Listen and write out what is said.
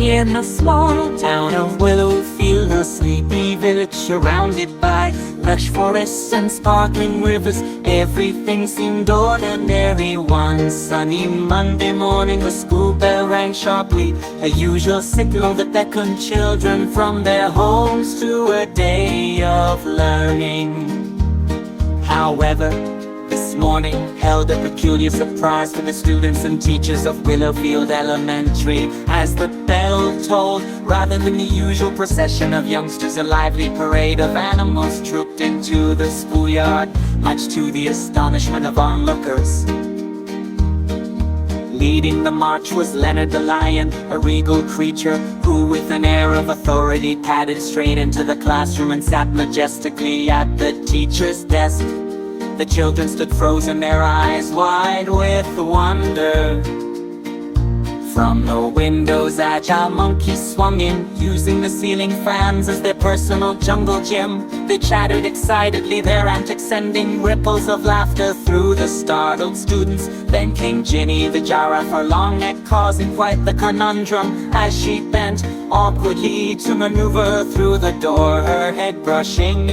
In a small town of Willowfield, a sleepy village surrounded by lush forests and sparkling rivers, everything seemed ordinary. One sunny Monday morning, the school bell rang sharply, a usual signal that beckoned children from their homes to a day of learning. However, this morning held a peculiar surprise for the students and teachers of Willowfield Elementary. As the bell tolled, rather than the usual procession of youngsters, a lively parade of animals trooped into the schoolyard, much to the astonishment of onlookers. Leading the march was Leonard the lion, a regal creature who with an air of authority padded straight into the classroom and sat majestically at the teacher's desk. The children stood frozen, their eyes wide with wonder. From the windows, agile monkeys swung in, using the ceiling fans as their personal jungle gym. They chattered excitedly, their antics sending ripples of laughter through the startled students. Then came Ginny the giraffe, her long neck causing quite the conundrum, as she bent awkwardly to maneuver through the door, her head brushing